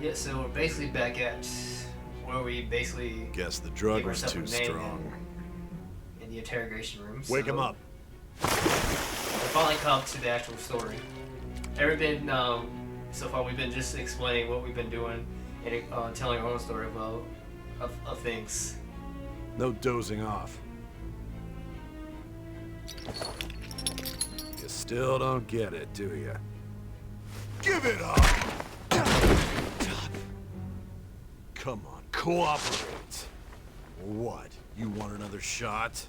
Yeah, so we're basically back at where we basically guess the drug was too strong. In the interrogation room. Wake him up. We finally come to the actual story. Everything so far we've been just explaining what we've been doing and telling our own story of things. No dozing off. You still don't get it, do you? Give it up! Come on, cooperate. What? You want another shot?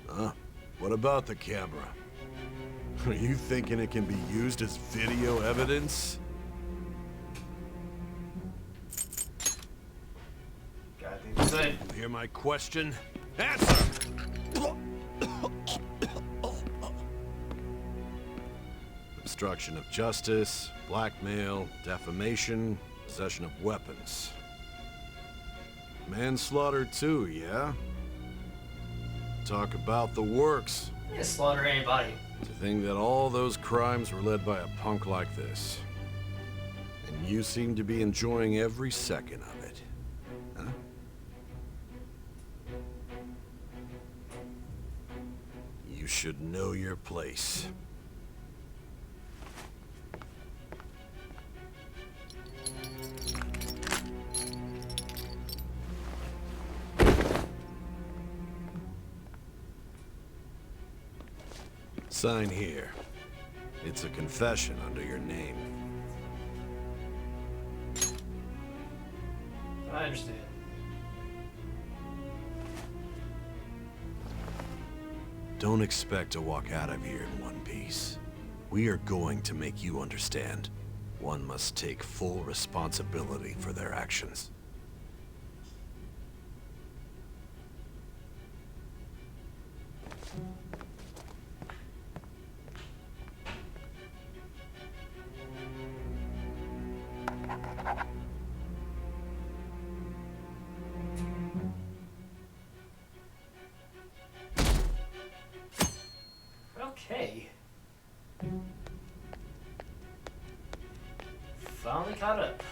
Huh? What about the camera? Are you thinking it can be used as video evidence? Goddamn good. You hear my question? Answer! Obstruction of justice, blackmail, defamation, possession of weapons. Manslaughter too, yeah? Talk about the works. You didn't slaughter anybody. To think that all those crimes were led by a punk like this. And you seem to be enjoying every second of it. Huh? You should know your place. Sign here. It's a confession under your name. I understand. Don't expect to walk out of here in one piece. We are going to make you understand. One must take full responsibility for their actions. Okay. Finally caught up.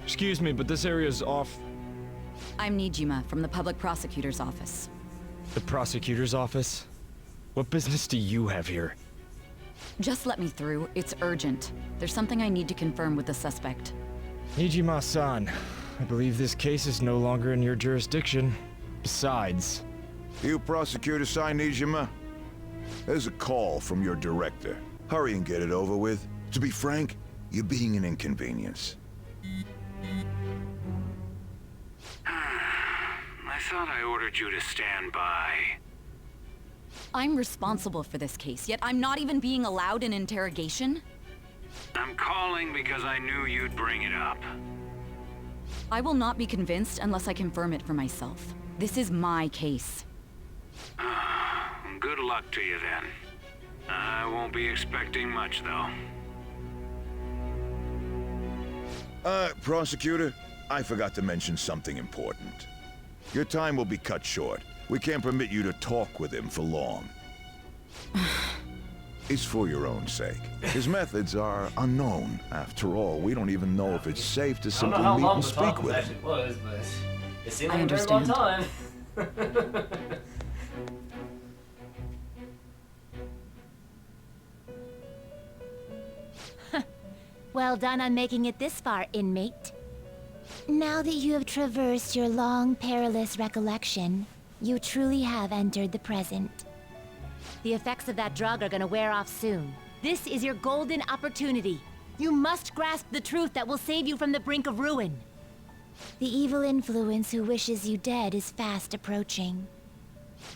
Excuse me, but this area's off. I'm Nijima from the public prosecutor's office. The prosecutor's office? What business do you have here? Just let me through. It's urgent. There's something I need to confirm with the suspect. Nijima-san, I believe this case is no longer in your jurisdiction. Besides... You prosecutor, Sai Nijima? There's a call from your director. Hurry and get it over with. To be frank, you're being an inconvenience. I thought I ordered you to stand by. I'm responsible for this case, yet I'm not even being allowed an interrogation? I'm calling because I knew you'd bring it up. I will not be convinced unless I confirm it for myself. This is my case. Good luck to you then. I won't be expecting much, though. Prosecutor, I forgot to mention something important. Your time will be cut short. We can't permit you to talk with him for long. It's for your own sake. His methods are unknown. After all, we don't even know if it's safe to simply meet and speak with him. Was, but it seemed I like a very long understand. time. Well done on making it this far, inmate. Now that you have traversed your long, perilous recollection, you truly have entered the present. The effects of that drug are gonna wear off soon. This is your golden opportunity. You must grasp the truth that will save you from the brink of ruin. The evil influence who wishes you dead is fast approaching.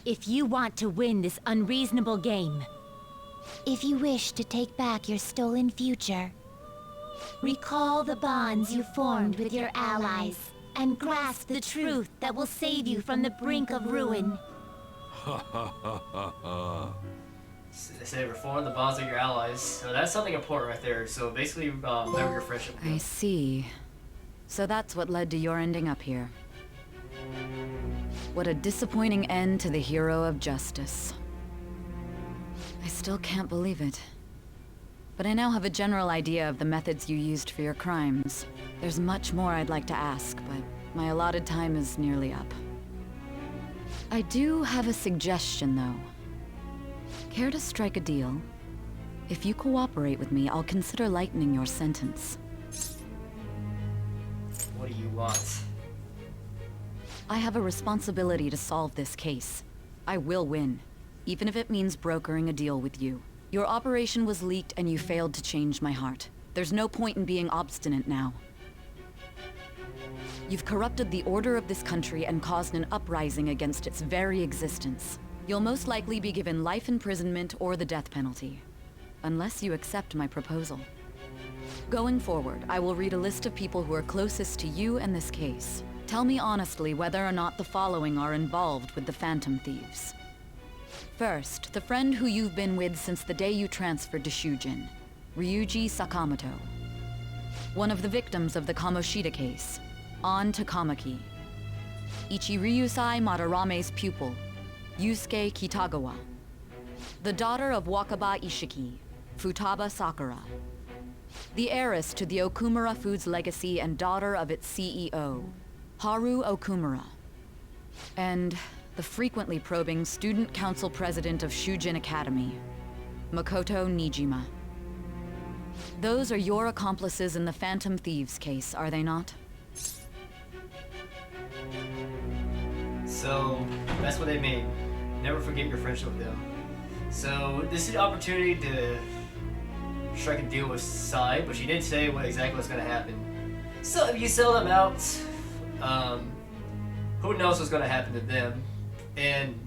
If you want to win this unreasonable game, if you wish to take back your stolen future, recall the bonds you formed with your allies, and grasp the truth that will save you from the brink of ruin. They say reform the bonds of your allies. So that's something important right there. So basically, remember your friendship. I see. So that's what led to your ending up here. What a disappointing end to the hero of justice. I still can't believe it. But I now have a general idea of the methods you used for your crimes. There's much more I'd like to ask, but my allotted time is nearly up. I do have a suggestion, though. Care to strike a deal? If you cooperate with me, I'll consider lightening your sentence. What do you want? I have a responsibility to solve this case. I will win, even if it means brokering a deal with you. Your operation was leaked and you failed to change my heart. There's no point in being obstinate now. You've corrupted the order of this country and caused an uprising against its very existence. You'll most likely be given life imprisonment or the death penalty. Unless you accept my proposal. Going forward, I will read a list of people who are closest to you and this case. Tell me honestly whether or not the following are involved with the Phantom Thieves. First, the friend who you've been with since the day you transferred to Shujin, Ryuji Sakamoto. One of the victims of the Kamoshida case, An Takamaki. Ichiryusai Madarame's pupil, Yusuke Kitagawa. The daughter of Wakaba Ishiki, Futaba Sakura. The heiress to the Okumura Foods legacy and daughter of its CEO, Haru Okumura. And the frequently probing student council president of Shujin Academy, Makoto Nijima. Those are your accomplices in the Phantom Thieves case, are they not? So, that's what they mean. Never forget your friendship with them. So, this is the opportunity to strike a deal with Sai, but she didn't say exactly what's going to happen. So, if you sell them out, who knows what's going to happen to them? And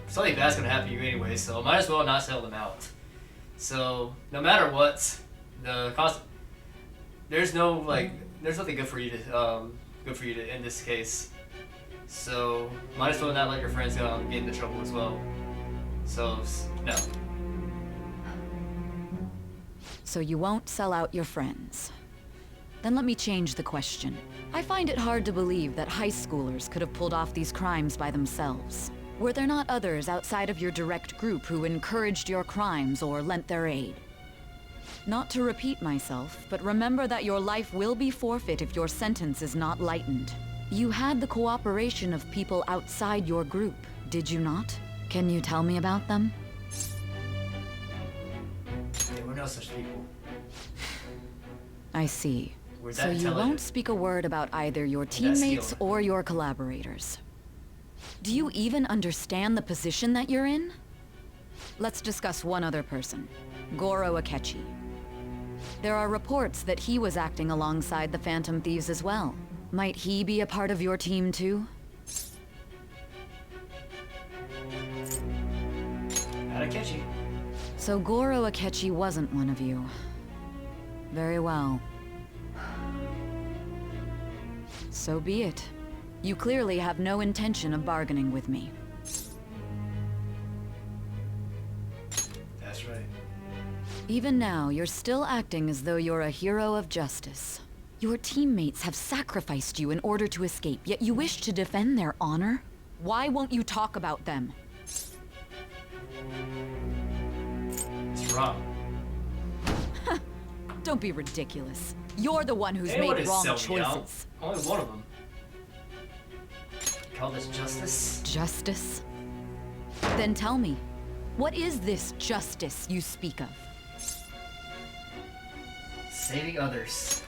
something bad's going to happen to you anyway, so might as well not sell them out. So, no matter what, the cost, there's nothing good for you to end this case. So, might as well not let your friends get into trouble as well. So, no. So you won't sell out your friends. Then let me change the question. I find it hard to believe that high schoolers could have pulled off these crimes by themselves. Were there not others outside of your direct group who encouraged your crimes or lent their aid? Not to repeat myself, but remember that your life will be forfeit if your sentence is not lightened. You had the cooperation of people outside your group, did you not? Can you tell me about them? There were no such people. I see. We're that So you intelligent. won't speak a word about either your teammates skilled. or your collaborators. Do you even understand the position that you're in? Let's discuss one other person, Goro Akechi. There are reports that he was acting alongside the Phantom Thieves as well. Might he be a part of your team too? Gotta catch you. So Goro Akechi wasn't one of you. Very well. So be it. You clearly have no intention of bargaining with me. That's right. Even now, you're still acting as though you're a hero of justice. Your teammates have sacrificed you in order to escape, yet you wish to defend their honor? Why won't you talk about them? It's wrong. Don't be ridiculous. You're the one who's Anyone made is wrong selling me out. choices. Only one of them. Call this justice? Justice? Then tell me, what is this justice you speak of? Saving others.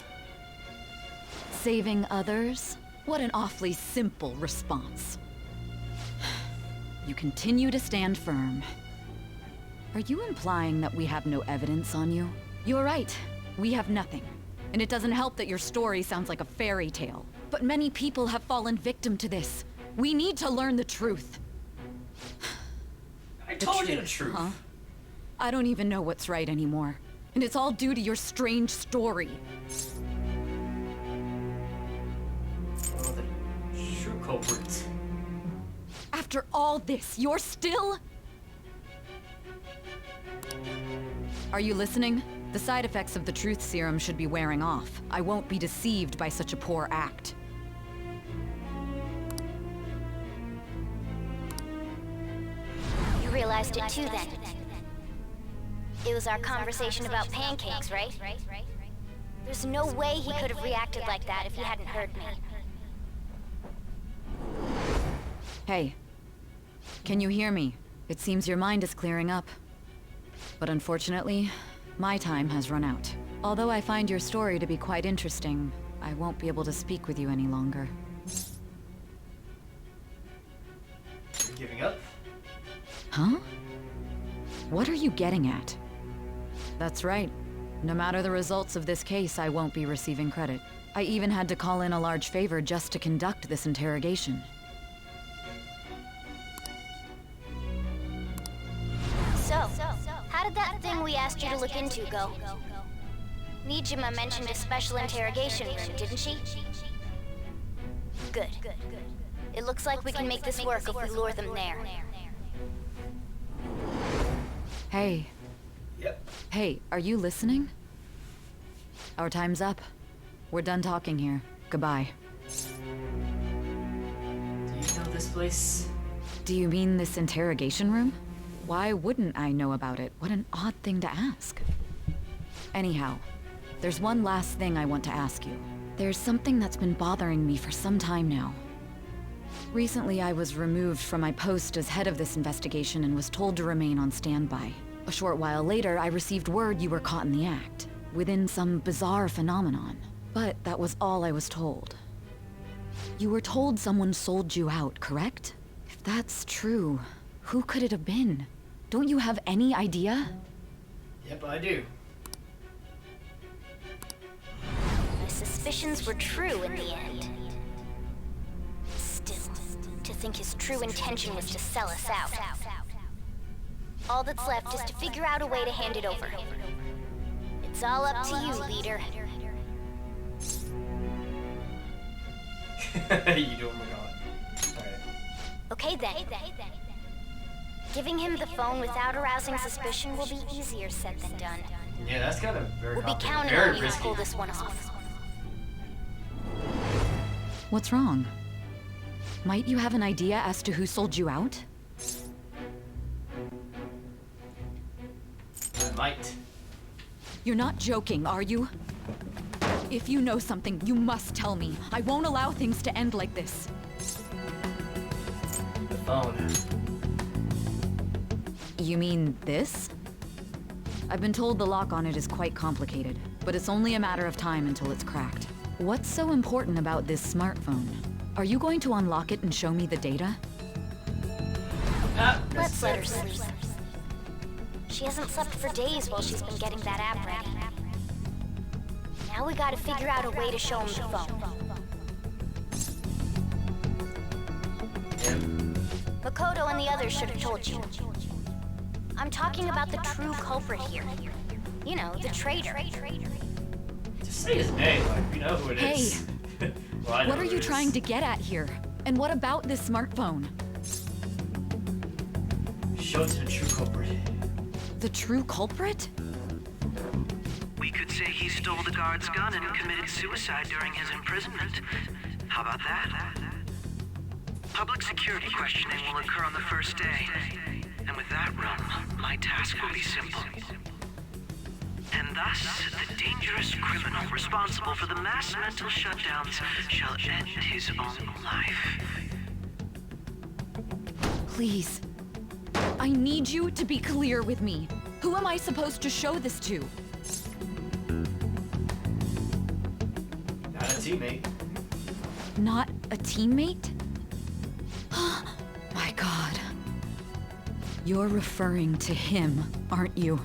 Saving others? What an awfully simple response. You continue to stand firm. Are you implying that we have no evidence on you? You're right. We have nothing. And it doesn't help that your story sounds like a fairy tale. But many people have fallen victim to this. We need to learn the truth. I told you the truth. Huh? I don't even know what's right anymore. And it's all due to your strange story. Well, the true culprit. After all this, you're still... Are you listening? The side effects of the truth serum should be wearing off. I won't be deceived by such a poor act. realized it too then. It was our conversation about pancakes, right? There's no way he could have reacted like that if he hadn't heard me. Hey. Can you hear me? It seems your mind is clearing up. But unfortunately, my time has run out. Although I find your story to be quite interesting, I won't be able to speak with you any longer. Are you giving up? Huh? What are you getting at? That's right. No matter the results of this case, I won't be receiving credit. I even had to call in a large favor just to conduct this interrogation. So, how did that thing we asked you to look into go? Nijima mentioned a special interrogation room, didn't she? Good. It looks like we can make this work if we lure them there. Hey. Yep. Hey, are you listening? Our time's up. We're done talking here. Goodbye. Do you know this place? Do you mean this interrogation room? Why wouldn't I know about it? What an odd thing to ask. Anyhow, there's one last thing I want to ask you. There's something that's been bothering me for some time now. Recently, I was removed from my post as head of this investigation and was told to remain on standby. A short while later, I received word you were caught in the act, within some bizarre phenomenon. But that was all I was told. You were told someone sold you out, correct? If that's true, who could it have been? Don't you have any idea? Yep, I do. My suspicions were true in the end. Still, to think his true intention was to sell us out. All that's left is to figure out a way to hand it over. It's all up to you, leader. You do, oh my god. Alright. Okay then. Giving him the phone without arousing suspicion will be easier said than done. Yeah, that's kind of very We'll be complicated. counting Very on you to risky. pull this one off. What's wrong? Might you have an idea as to who sold you out? I might. You're not joking, are you? If you know something, you must tell me. I won't allow things to end like this. The phone. You mean this? I've been told the lock on it is quite complicated, but it's only a matter of time until it's cracked. What's so important about this smartphone? Are you going to unlock it and show me the data? Ah, Let's let her sleep. She hasn't slept for days while she's been getting that app ready. Now we gotta figure out a way to show him the phone. Makoto and the others should have told you. I'm talking about the true culprit here. You know, the traitor. Just say his name, like, we know who it Hey. is. Well, I know What are who you it is. trying to get at here? And what about this smartphone? Show it to the true culprit. The true culprit? We could say he stole the guard's gun and committed suicide during his imprisonment. How about that? Public security questioning will occur on the first day. And with that run, my task will be simple. And thus, the dangerous criminal responsible for the mass mental shutdowns shall end his own life. Please. I need you to be clear with me. Who am I supposed to show this to? Not a teammate. Not a teammate? My God. You're referring to him, aren't you?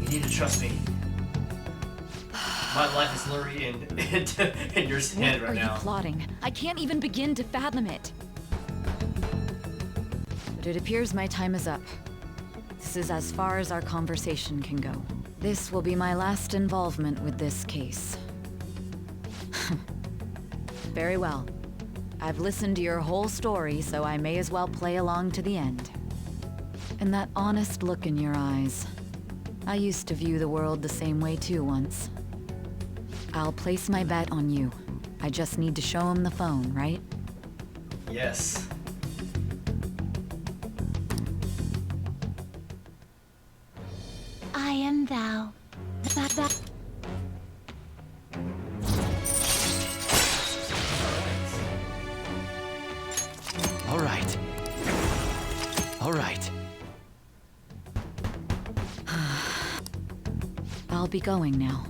You need to trust me. My life is literally in your head What right are now. you plotting? I can't even begin to fathom it. But it appears my time is up. This is as far as our conversation can go. This will be my last involvement with this case. Very well. I've listened to your whole story, so I may as well play along to the end. And that honest look in your eyes. I used to view the world the same way too once. I'll place my bet on you. I just need to show him the phone, right? Yes. thou. That. All right. All right. I'll be going now.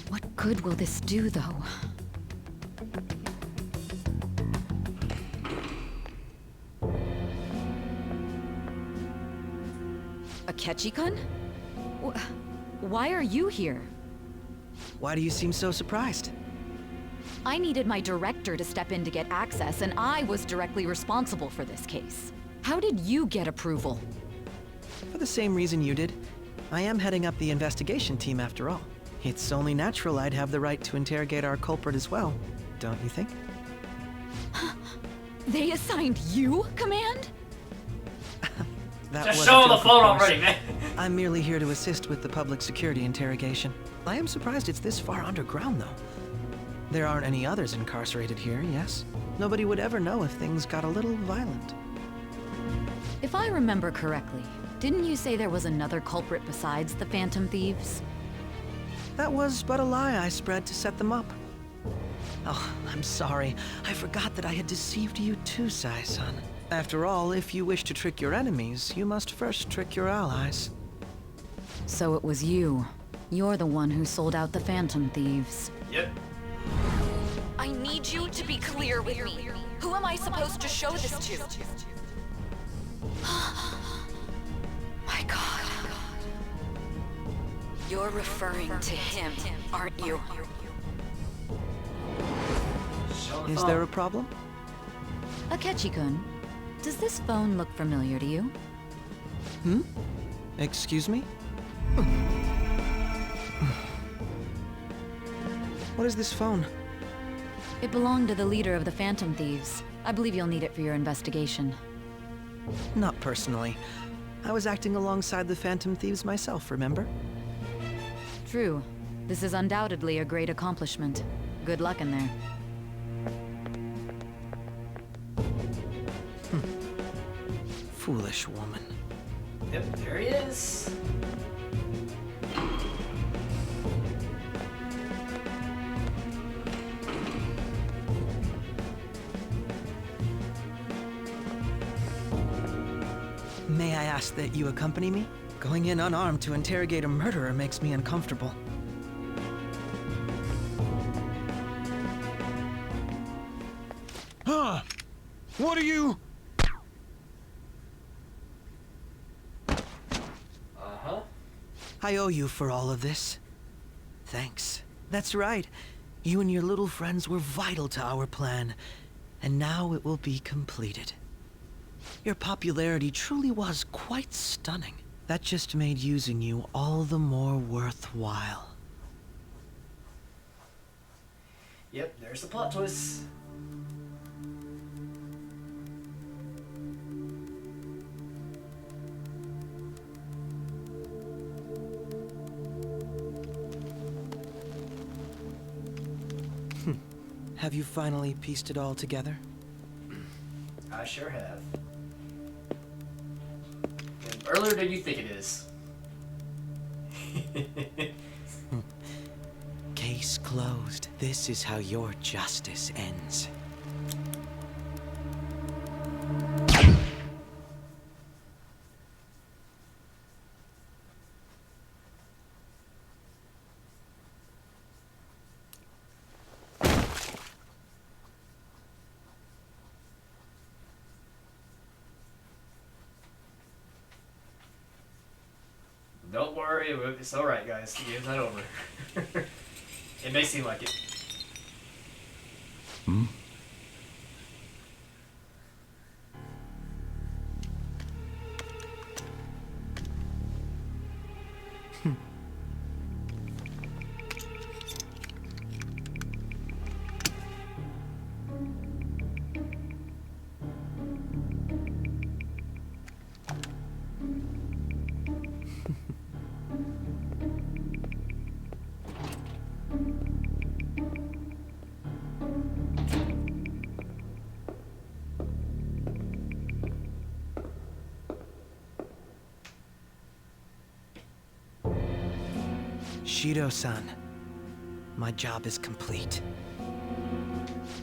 What good will this do, though? Akechi-kun? Why are you here? Why do you seem so surprised? I needed my director to step in to get access, and I was directly responsible for this case. How did you get approval? For the same reason you did. I am heading up the investigation team after all. It's only natural I'd have the right to interrogate our culprit as well, don't you think? They assigned you command? That Just was show a him the joke, of phone course. already, man. I'm merely here to assist with the public security interrogation. I am surprised it's this far underground, though. There aren't any others incarcerated here, yes? Nobody would ever know if things got a little violent. If I remember correctly, didn't you say there was another culprit besides the Phantom Thieves? That was but a lie I spread to set them up. Oh, I'm sorry. I forgot that I had deceived you too, Sai-san. After all, if you wish to trick your enemies, you must first trick your allies. So it was you. You're the one who sold out the Phantom Thieves. Yep. I need you to be clear with me. Who am I supposed to show this to? My God. You're referring to him, aren't you? Is there a problem? Akechi-kun, does this phone look familiar to you? Hmm? Excuse me? What is this phone? It belonged to the leader of the Phantom Thieves. I believe you'll need it for your investigation. Not personally. I was acting alongside the Phantom Thieves myself, remember? True. This is undoubtedly a great accomplishment. Good luck in there. Foolish woman. Yep, there he is. May I ask that you accompany me? Going in unarmed to interrogate a murderer makes me uncomfortable. Huh? What are you? Uh-huh. I owe you for all of this. Thanks. That's right. You and your little friends were vital to our plan, and now it will be completed. Your popularity truly was quite stunning. That just made using you all the more worthwhile. Yep, there's the plot twist. Have you finally pieced it all together? I sure have. And earlier than you think it is. Case closed. This is how your justice ends. Don't worry, it's alright, guys. The game's not over. It may seem like it. Hmm? Bushido-san. My job is complete.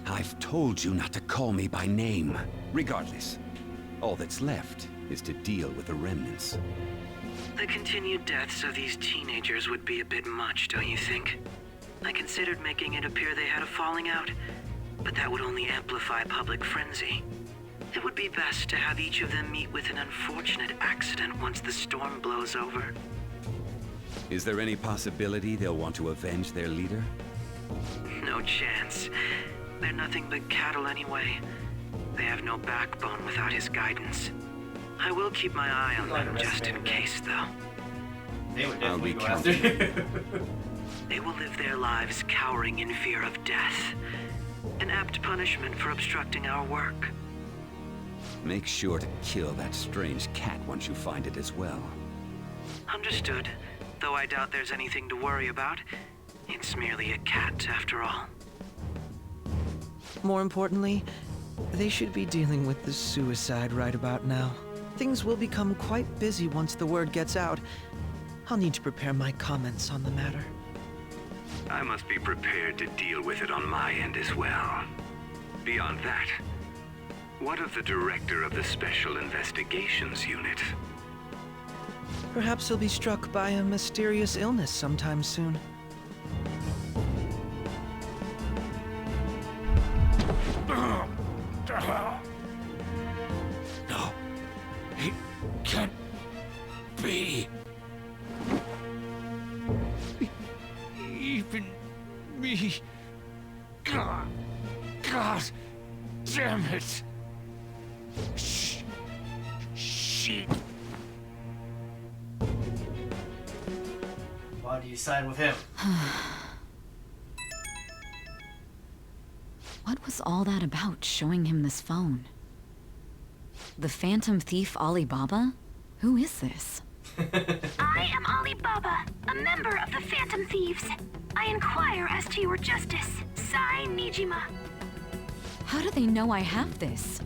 I've told you not to call me by name. Regardless, all that's left is to deal with the remnants. The continued deaths of these teenagers would be a bit much, don't you think? I considered making it appear they had a falling out, but that would only amplify public frenzy. It would be best to have each of them meet with an unfortunate accident once the storm blows over. Is there any possibility they'll want to avenge their leader? No chance. They're nothing but cattle anyway. They have no backbone without his guidance. I will keep my eye on them just in case, though. They would I'll definitely be go after you. They will live their lives cowering in fear of death. An apt punishment for obstructing our work. Make sure to kill that strange cat once you find it as well. Understood. Though I doubt there's anything to worry about. It's merely a cat, after all. More importantly, they should be dealing with the suicide right about now. Things will become quite busy once the word gets out. I'll need to prepare my comments on the matter. I must be prepared to deal with it on my end as well. Beyond that, what of the director of the Special Investigations Unit? Perhaps he'll be struck by a mysterious illness sometime soon. No, it can't be. Even me. God damn it. Shit. Why do you side with him? What was all that about, showing him this phone? The Phantom Thief Alibaba? Who is this? I am Alibaba, a member of the Phantom Thieves. I inquire as to your justice, Sai Nijima. How do they know I have this?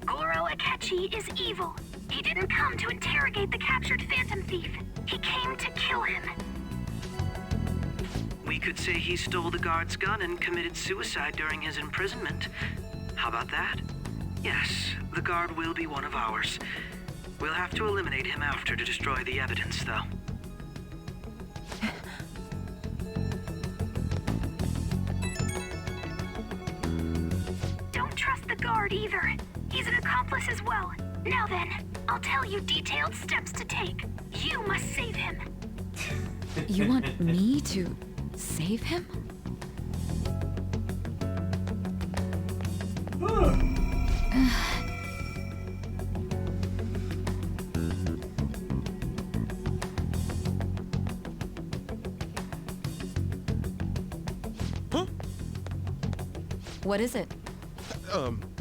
Goro Akechi is evil. He didn't come to interrogate the captured Phantom Thief. He came to kill him. We could say he stole the guard's gun and committed suicide during his imprisonment. How about that? Yes, the guard will be one of ours. We'll have to eliminate him after to destroy the evidence, though. Don't trust the guard either. He's an accomplice as well. Now then, I'll tell you detailed steps to take. You must save him. You want me to save him? Huh? What is it?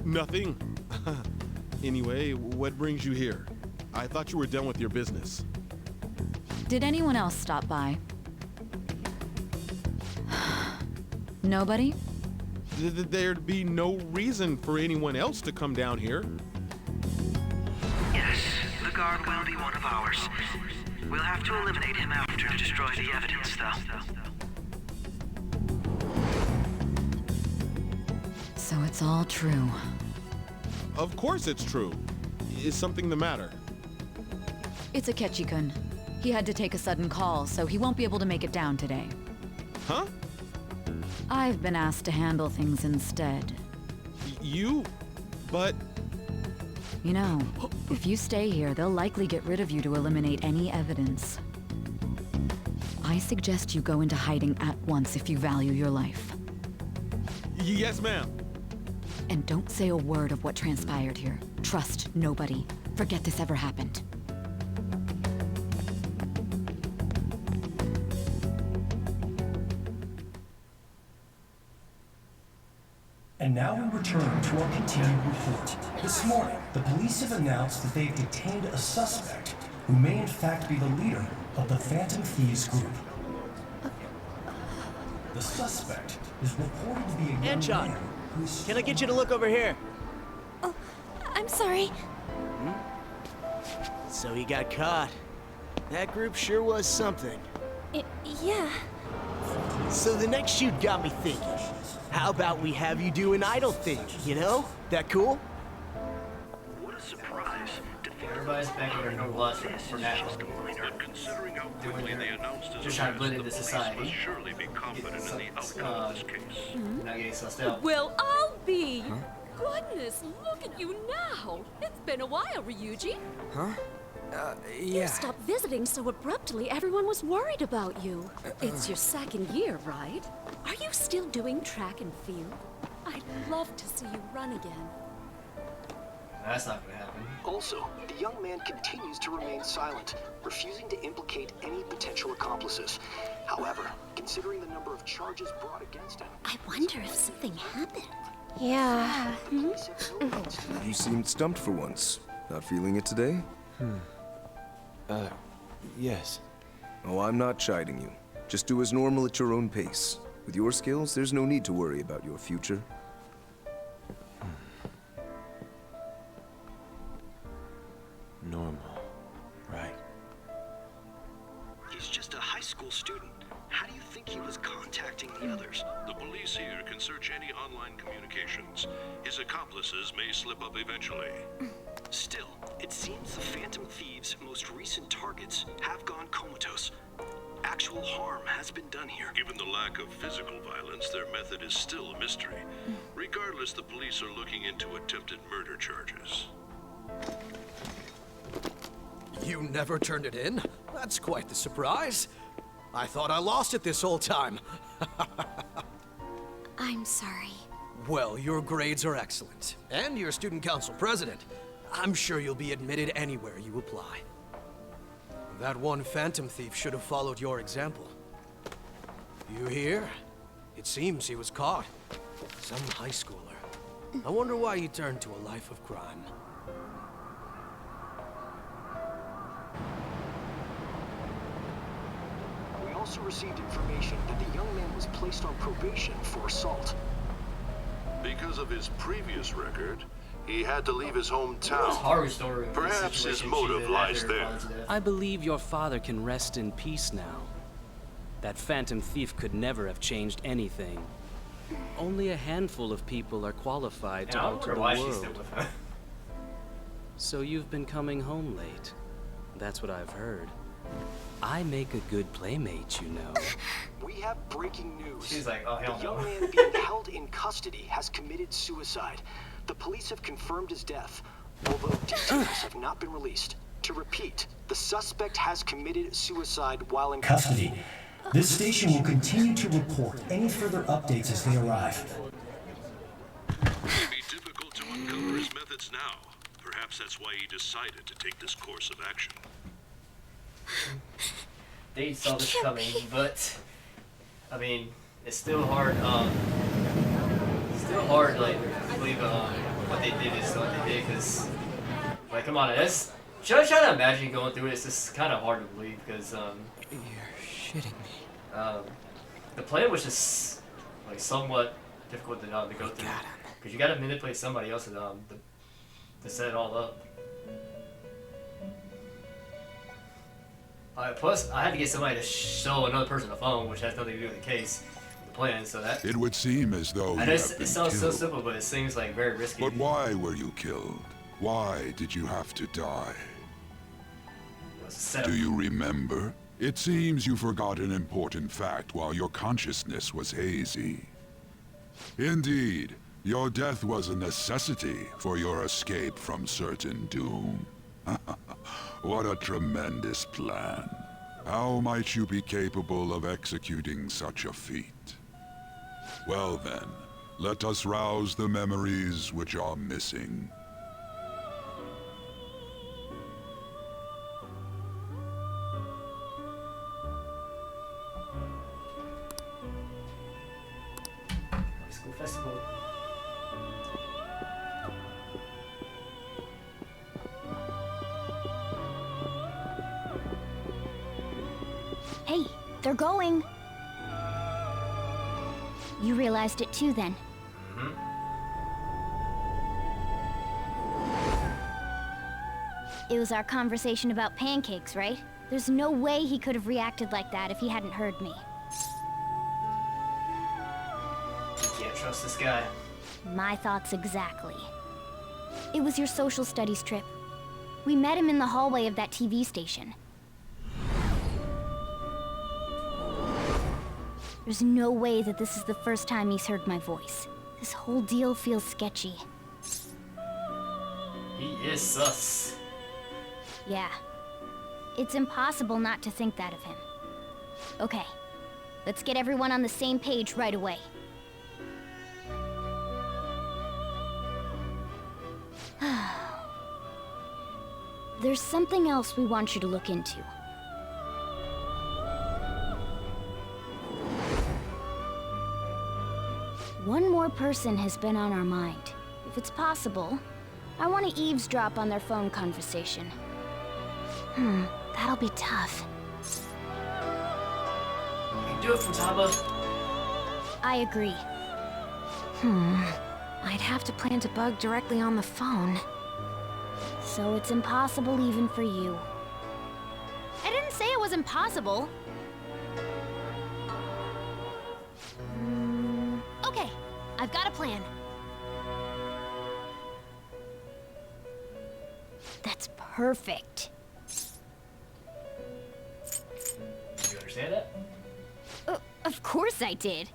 Nothing. Anyway, what brings you here? I thought you were done with your business. Did anyone else stop by? Nobody? There'd be no reason for anyone else to come down here. Yes, the guard will be one of ours. We'll have to eliminate him after to destroy the evidence, though. So it's all true. Of course it's true. Is something the matter? It's Akechi-kun. He had to take a sudden call, so he won't be able to make it down today. Huh? I've been asked to handle things instead. You? But... You know, if you stay here, they'll likely get rid of you to eliminate any evidence. I suggest you go into hiding at once if you value your life. Yes, ma'am. And don't say a word of what transpired here. Trust nobody. Forget this ever happened. And now we return to our continued report. This morning, the police have announced that they've detained a suspect who may in fact be the leader of the Phantom Thieves group. The suspect is reported to be a young man who is... Can I get you to look over here? Oh, I'm sorry. So he got caught. That group sure was something. Yeah. So the next shoot got me thinking. How about we have you do an idol thing, you know? That cool? What a surprise. Everybody's back in their normal lives for now. Considering how quickly they announced his Just trying to blend arrest, into the police society. must surely be confident in the outcome of this case. Not getting sussed out. Well, I'll be. Goodness, look at you now. It's been a while, Ryuji. Huh? You Yeah. stopped visiting so abruptly, everyone was worried about you. It's your second year, right? Are you still doing track and field? I'd love to see you run again. That's not gonna happen. Also, the young man continues to remain silent, refusing to implicate any potential accomplices. However, considering the number of charges brought against him, I wonder if something happened. Yeah. You seemed stumped for once. Not feeling it today? Yes. Oh, I'm not chiding you. Just do as normal at your own pace. With your skills, there's no need to worry about your future. Normal. Right. he's just a high school student. How do you think he was contacting the others? The police here can search any online communications. His accomplices may slip up eventually. Still, it seems the Phantom Thieves' most recent targets have gone comatose. Actual harm has been done here. Given the lack of physical violence, their method is still a mystery. Regardless, the police are looking into attempted murder charges. You never turned it in? That's quite the surprise. I thought I lost it this whole time. I'm sorry. Well, your grades are excellent. And you're student council president. I'm sure you'll be admitted anywhere you apply. That one phantom thief should have followed your example. You hear? It seems he was caught. Some high schooler. I wonder why he turned to a life of crime. We also received information that the young man was placed on probation for assault. Because of his previous record, he had to leave his hometown. Horror story. Perhaps his motive lies there. I believe your father can rest in peace now. That phantom thief could never have changed anything. Only a handful of people are qualified to alter the world. So you've been coming home late. That's what I've heard. I make a good playmate, you know. We have breaking news. She's like, oh, hell the young no. man being held in custody has committed suicide. The police have confirmed his death, although details have not been released. To repeat, the suspect has committed suicide while in Custody. This station will continue to report any further updates as they arrive. It may be difficult to uncover his methods now. Perhaps that's why he decided to take this course of action. They saw this coming, but I mean, it's still hard. Like to believe what they did is what they did, because like, come on, it's try to imagine going through it. It's just kind of hard to believe because You're shitting me. The plan was just like somewhat difficult to go through because you got to manipulate somebody else to set it all up. Plus, I had to get somebody to show another person the phone, which has nothing to do with the case, the plan. So that it would seem as though I know it sounds so simple, but it seems like very risky. But why were you killed? Why did you have to die? Do you remember? It seems you forgot an important fact while your consciousness was hazy. Indeed, your death was a necessity for your escape from certain doom. What a tremendous plan. How might you be capable of executing such a feat? Well then, let us rouse the memories which are missing. School festival. Hey, they're going. You realized it too, then? It was our conversation about pancakes, right? There's no way he could have reacted like that if he hadn't heard me. You can't trust this guy. My thoughts exactly. It was your social studies trip. We met him in the hallway of that TV station. There's no way that this is the first time he's heard my voice. This whole deal feels sketchy. He is sus. Yeah. It's impossible not to think that of him. Okay. Let's get everyone on the same page right away. There's something else we want you to look into. One more person has been on our mind. If it's possible, I want to eavesdrop on their phone conversation. That'll be tough. You can do it, Futaba. I agree. I'd have to plant a bug directly on the phone. So it's impossible even for you. I didn't say it was impossible. Okay, I've got a plan. That's perfect. Did you understand that? Of course I did.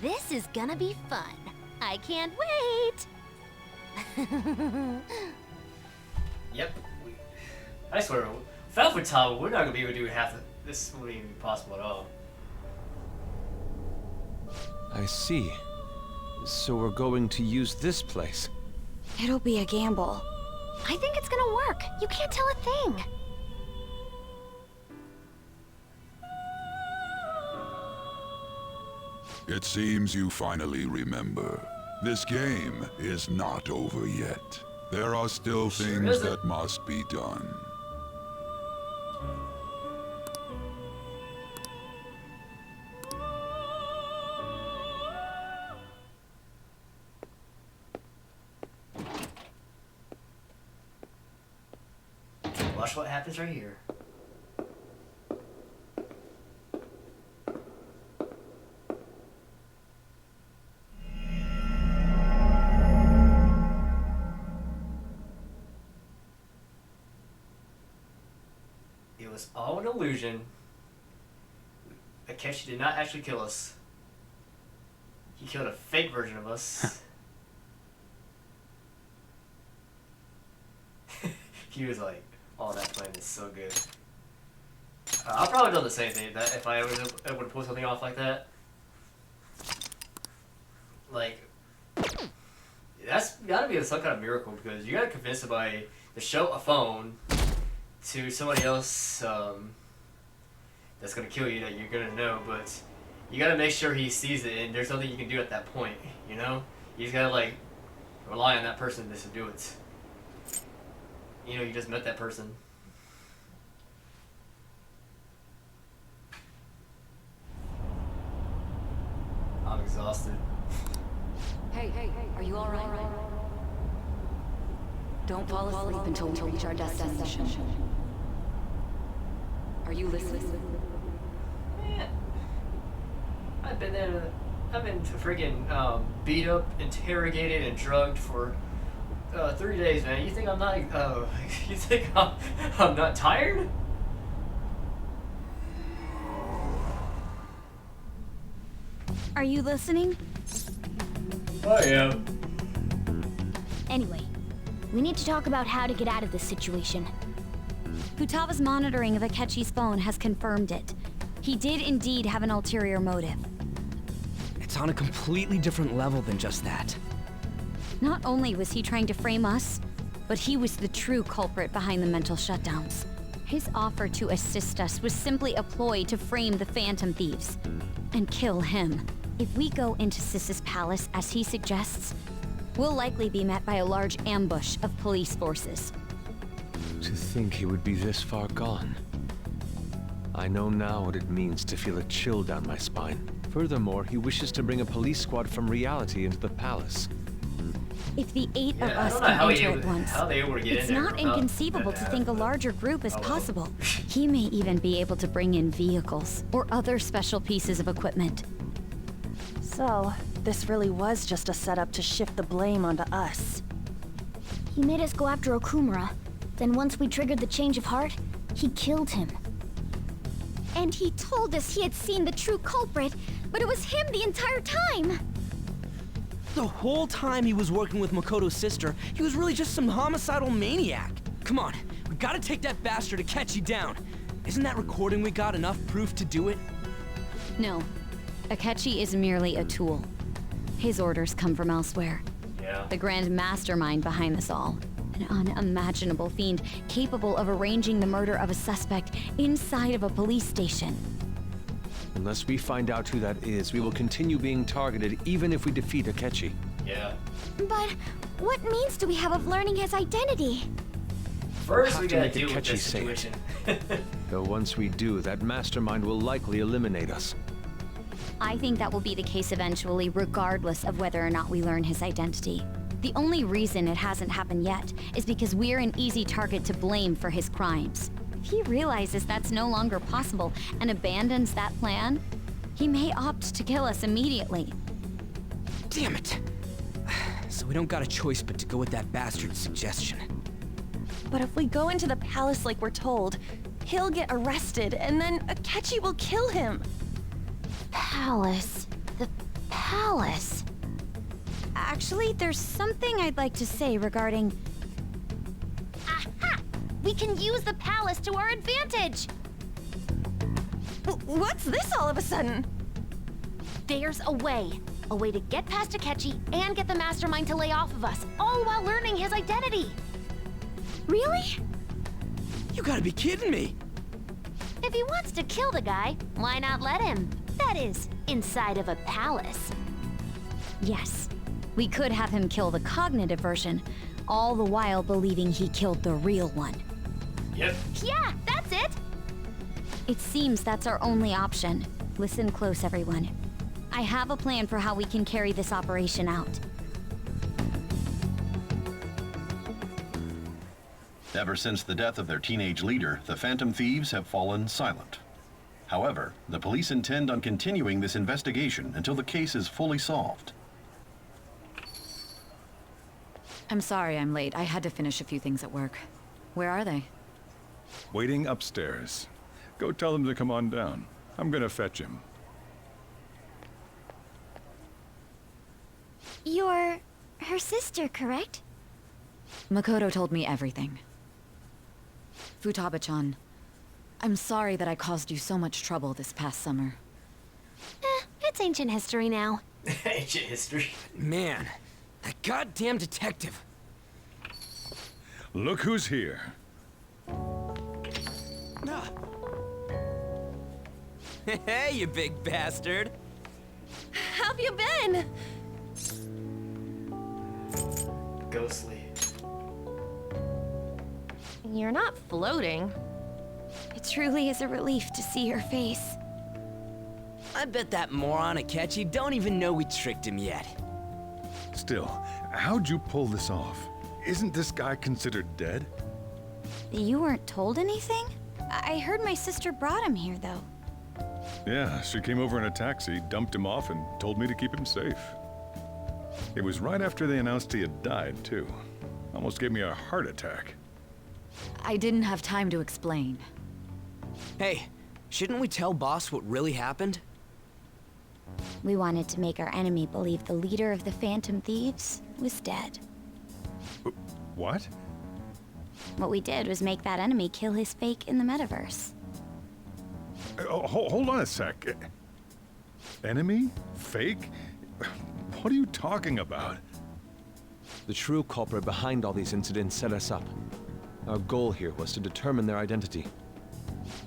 This is gonna be fun. I can't wait. Yep. I swear, without Futaba, we're not gonna be able to do half of this. Wouldn't even be possible at all. I see. So we're going to use this place. It'll be a gamble. I think it's gonna work. You can't tell a thing. It seems you finally remember. This game is not over yet. There are still things that must be done. Watch what happens right here. It was all an illusion. Akechi did not actually kill us. He killed a fake version of us. He was like, "Oh, that plan is so good." I'll probably do the same thing that if I would pull something off like that. Like, that's gotta be some kind of miracle because you gotta convince somebody to show a phone to somebody else that's gonna kill you that you're gonna know, but you gotta make sure he sees it and there's nothing you can do at that point, you know? You just gotta like rely on that person just to do it. You know, you just met that person. I'm exhausted. Hey, are you alright? Don't fall asleep until we reach our destination. Are you listening? Yeah. I've been there. I've been freaking beat up, interrogated, and drugged for 3 days, man. You think I'm not? You think I'm not tired? Are you listening? I am. Anyway, we need to talk about how to get out of this situation. Futaba's monitoring of Akechi's phone has confirmed it. He did indeed have an ulterior motive. It's on a completely different level than just that. Not only was he trying to frame us, but he was the true culprit behind the mental shutdowns. His offer to assist us was simply a ploy to frame the Phantom Thieves and kill him. If we go into Sis's palace as he suggests, we'll likely be met by a large ambush of police forces. To think he would be this far gone. I know now what it means to feel a chill down my spine. Furthermore, he wishes to bring a police squad from reality into the palace. If the 8 of us I don't know how can enter at once, how they able to get it's in there not without inconceivable to think a larger group is possible. He may even be able to bring in vehicles or other special pieces of equipment. So, this really was just a setup to shift the blame onto us. He made us go after Okumura. Then once we triggered the change of heart, he killed him. And he told us he had seen the true culprit, but it was him the entire time! The whole time he was working with Makoto's sister, he was really just some homicidal maniac. Come on, we gotta take that bastard Akechi down. Isn't that recording we got enough proof to do it? No. Akechi is merely a tool. His orders come from elsewhere. Yeah. The grand mastermind behind this all. An unimaginable fiend capable of arranging the murder of a suspect inside of a police station. Unless we find out who that is, we will continue being targeted even if we defeat Akechi. Yeah. But what means do we have of learning his identity? First, we have to gotta make deal with Akechi this safe. situation. Though once we do, that mastermind will likely eliminate us. I think that will be the case eventually, regardless of whether or not we learn his identity. The only reason it hasn't happened yet is because we're an easy target to blame for his crimes. If he realizes that's no longer possible and abandons that plan, he may opt to kill us immediately. Damn it! So we don't got a choice but to go with that bastard's suggestion. But if we go into the palace like we're told, he'll get arrested, and then Akechi will kill him. Palace. The palace. Actually, there's something I'd like to say regarding... Aha! We can use the palace to our advantage! What's this all of a sudden? There's a way. A way to get past Akechi and get the mastermind to lay off of us, all while learning his identity. Really? You gotta be kidding me! If he wants to kill the guy, why not let him? That is, inside of a palace. Yes. We could have him kill the cognitive version, all the while believing he killed the real one. Yep. Yeah, that's it! It seems that's our only option. Listen close, everyone. I have a plan for how we can carry this operation out. Ever since the death of their teenage leader, the Phantom Thieves have fallen silent. However, the police intend on continuing this investigation until the case is fully solved. I'm sorry I'm late. I had to finish a few things at work. Where are they? Waiting upstairs. Go tell them to come on down. I'm gonna fetch him. You're her sister, correct? Makoto told me everything. Futaba-chan, I'm sorry that I caused you so much trouble this past summer. It's ancient history now. Ancient history. Man, that goddamn detective. Look who's here. Hey, you big bastard. How've you been? Ghostly. You're not floating. It truly is a relief to see your face. I bet that moron Akechi don't even know we tricked him yet. Still, how'd you pull this off? Isn't this guy considered dead? You weren't told anything? I heard my sister brought him here, though. Yeah, she came over in a taxi, dumped him off, and told me to keep him safe. It was right after they announced he had died, too. Almost gave me a heart attack. I didn't have time to explain. Hey, shouldn't we tell boss what really happened? We wanted to make our enemy believe the leader of the Phantom Thieves was dead. What? What we did was make that enemy kill his fake in the metaverse. Hold on a sec. Enemy? Fake? What are you talking about? The true culprit behind all these incidents set us up. Our goal here was to determine their identity.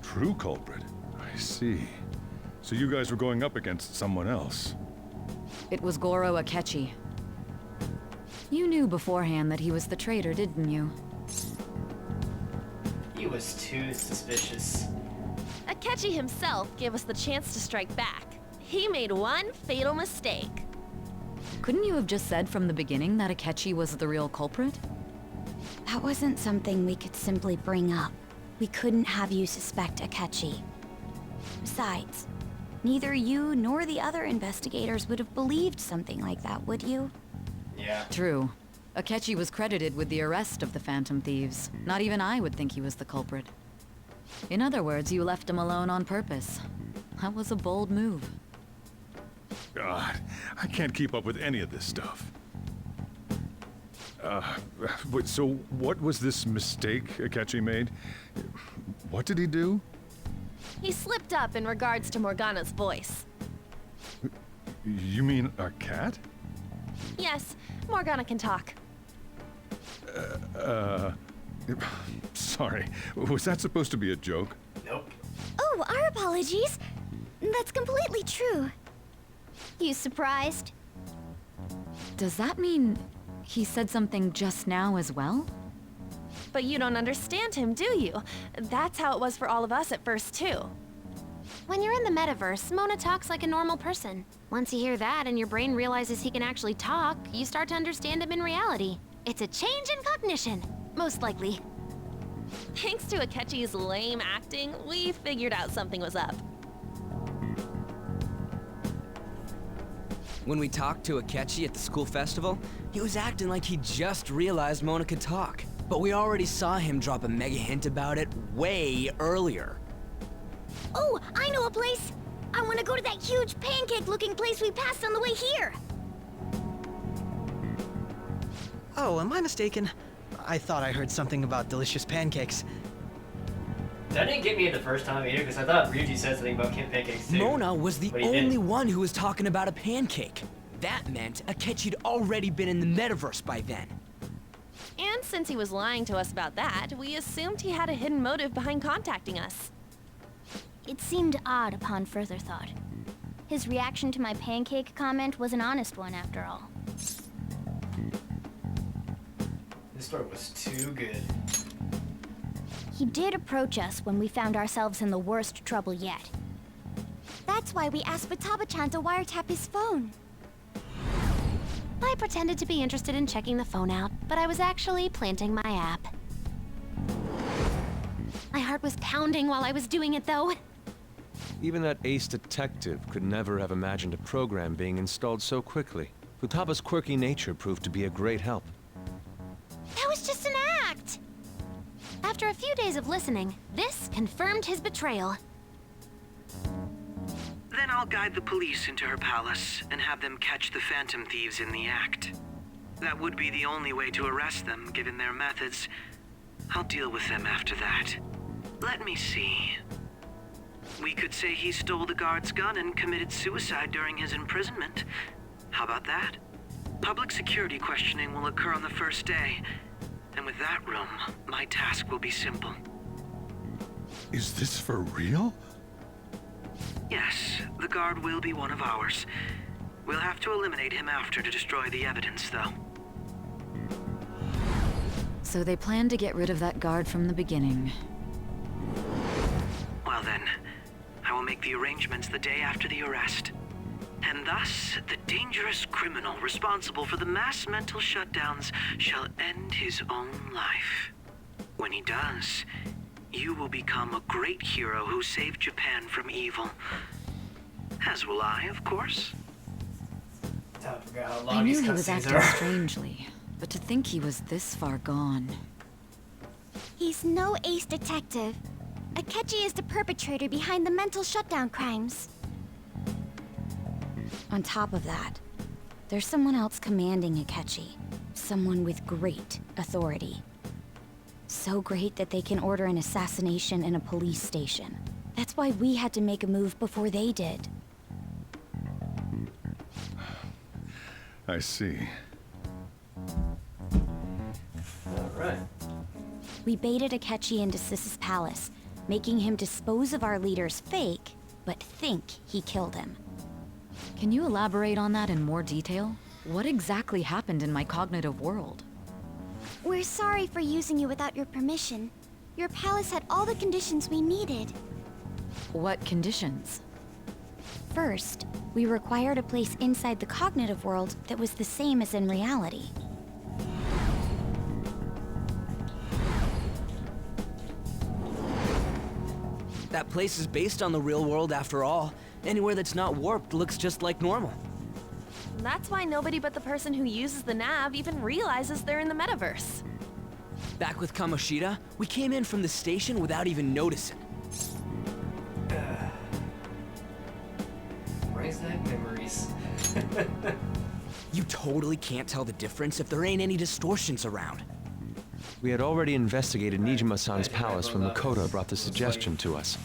True culprit? I see. So you guys were going up against someone else? It was Goro Akechi. You knew beforehand that he was the traitor, didn't you? He was too suspicious. Akechi himself gave us the chance to strike back. he made one fatal mistake. Couldn't you have just said from the beginning that Akechi was the real culprit? That wasn't something we could simply bring up. We couldn't have you suspect Akechi. Besides, neither you nor the other investigators would have believed something like that, would you? Yeah. True. Akechi was credited with the arrest of the Phantom Thieves. Not even I would think he was the culprit. In other words, you left him alone on purpose. That was a bold move. God, I can't keep up with any of this stuff. So what was this mistake Akechi made? What did he do? He slipped up in regards to Morgana's voice. You mean a cat? Yes, Morgana can talk. Sorry. Was that supposed to be a joke? Nope. Oh, our apologies. That's completely true. You surprised? Does that mean he said something just now as well? But you don't understand him, do you? That's how it was for all of us at first, too. When you're in the metaverse, Mona talks like a normal person. Once you hear that and your brain realizes he can actually talk, you start to understand him in reality. It's a change in cognition, most likely. Thanks to Akechi's lame acting, we figured out something was up. When we talked to Akechi at the school festival, he was acting like he just realized Mona could talk. But we already saw him drop a mega hint about it way earlier. Oh, I know a place! I want to go to that huge pancake-looking place we passed on the way here! Oh, am I mistaken? I thought I heard something about delicious pancakes. That didn't get me the first time either, because I thought Ryuji said something about pancakes too. Mona was the only one who was talking about a pancake. That meant Akechi'd already been in the metaverse by then. And since he was lying to us about that, we assumed he had a hidden motive behind contacting us. It seemed odd upon further thought. His reaction to my pancake comment was an honest one, after all. This story was too good. He did approach us when we found ourselves in the worst trouble yet. That's why we asked Futaba-chan to wiretap his phone. I pretended to be interested in checking the phone out, but I was actually planting my app. My heart was pounding while I was doing it, though. Even that ace detective could never have imagined a program being installed so quickly. Futaba's quirky nature proved to be a great help. That was just an act! After a few days of listening, this confirmed his betrayal. Then I'll guide the police into her palace and have them catch the Phantom Thieves in the act. That would be the only way to arrest them, given their methods. I'll deal with them after that. Let me see. We could say he stole the guard's gun and committed suicide during his imprisonment. How about that? Public security questioning will occur on the first day. And with that room, my task will be simple. Is this for real? Yes, the guard will be one of ours. We'll have to eliminate him after to destroy the evidence, though. So they planned to get rid of that guard from the beginning. Well then, I will make the arrangements the day after the arrest. And thus, the dangerous criminal responsible for the mass mental shutdowns shall end his own life. When he does, you will become a great hero who saved Japan from evil. As will I, of course. I forgot how long I knew these he was cutscenes acting are. strangely, but to think he was this far gone. He's no ace detective. Akechi is the perpetrator behind the mental shutdown crimes. On top of that, there's someone else commanding Akechi. Someone with great authority. So great that they can order an assassination in a police station. That's why we had to make a move before they did. I see. Alright. We baited Akechi into Sis's palace, making him dispose of our leader's fake, but think he killed him. Can you elaborate on that in more detail? What exactly happened in my cognitive world? We're sorry for using you without your permission. Your palace had all the conditions we needed. What conditions? First, We required a place inside the cognitive world that was the same as in reality. That place is based on the real world after all. Anywhere that's not warped looks just like normal. That's why nobody but the person who uses the nav even realizes they're in the metaverse. Back with Kamoshida, we came in from the station without even noticing. Brings back memories. You totally can't tell the difference if there ain't any distortions around. We had already investigated Nijima-san's palace when Makoto brought the suggestion to us.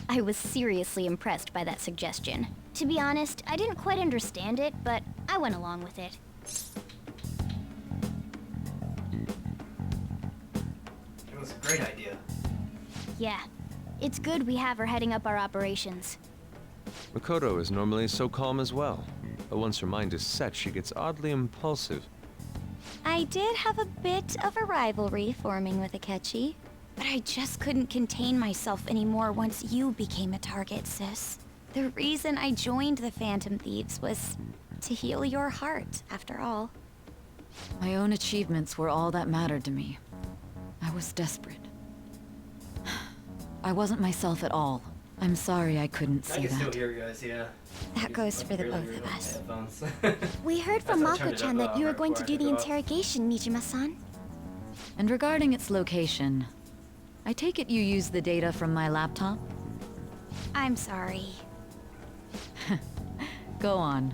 I was seriously impressed by that suggestion. To be honest, I didn't quite understand it, but I went along with it. It was a great idea. Yeah, it's good we have her heading up our operations. Makoto is normally so calm as well, but once her mind is set, she gets oddly impulsive. I did have a bit of a rivalry forming with Akechi, but I just couldn't contain myself anymore once you became a target, sis. The reason I joined the Phantom Thieves was to heal your heart, after all. My own achievements were all that mattered to me. I was desperate. I wasn't myself at all. I'm sorry I couldn't see I can that. still hear you guys, yeah. That goes for the both of us. We heard from That's why I turned it Mako-chan up, that you were right going before to I do the took it off. interrogation, Nijima-san. And regarding its location, I take it you used the data from my laptop? I'm sorry. Go on.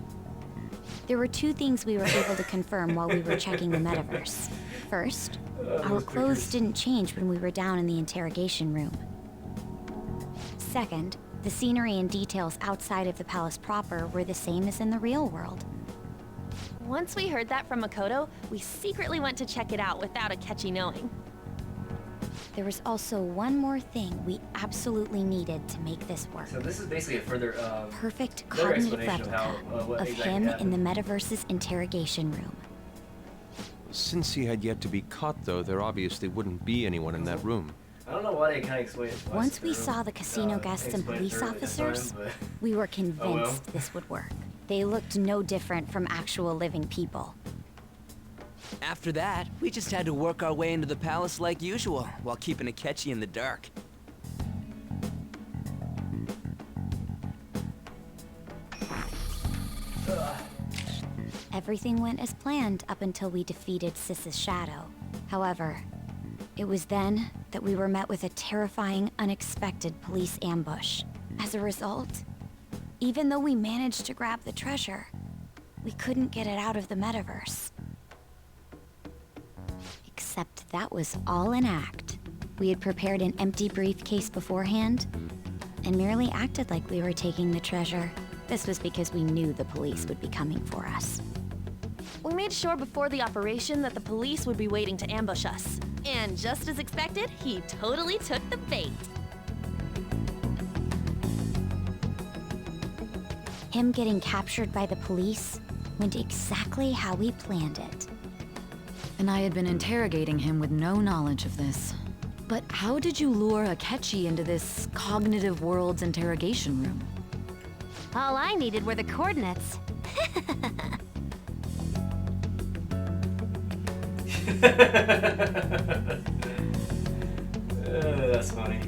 There were two things we were able to confirm while we were checking the metaverse. First, our clothes didn't change when we were down in the interrogation room. Second, the scenery and details outside of the palace proper were the same as in the real world. Once we heard that from Makoto, we secretly went to check it out without Akechi knowing. There was also one more thing we absolutely needed to make this work. So this is basically a further Perfect further cognitive explanation replica what of exactly him happened. in the metaverse's interrogation room. Since he had yet to be caught, though, there obviously wouldn't be anyone in that room. I don't know why they kind of explained it. Once we saw the casino guests and police officers, we were convinced this would work. They looked no different from actual living people. After that, we just had to work our way into the palace like usual, while keeping Akechi in the dark. Everything went as planned up until we defeated Sis's shadow. However, it was then that we were met with a terrifying, unexpected police ambush. As a result, even though we managed to grab the treasure, we couldn't get it out of the metaverse. Except that was all an act. We had prepared an empty briefcase beforehand, and merely acted like we were taking the treasure. This was because we knew the police would be coming for us. We made sure before the operation that the police would be waiting to ambush us. And just as expected, he totally took the bait. Him getting captured by the police went exactly how we planned it. And I had been interrogating him with no knowledge of this. But how did you lure Akechi into this cognitive world's interrogation room? All I needed were the coordinates. That's funny.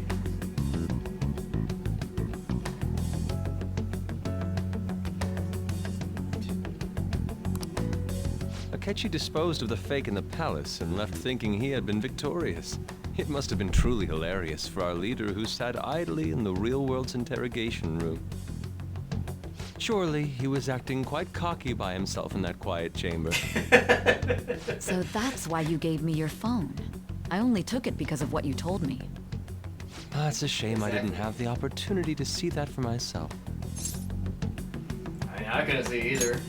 Akechi disposed of the fake in the palace and left thinking he had been victorious. It must have been truly hilarious for our leader who sat idly in the real world's interrogation room. Surely he was acting quite cocky by himself in that quiet chamber. So that's why you gave me your phone. I only took it because of what you told me. It's a shame I didn't have the opportunity to see that for myself. I couldn't see either.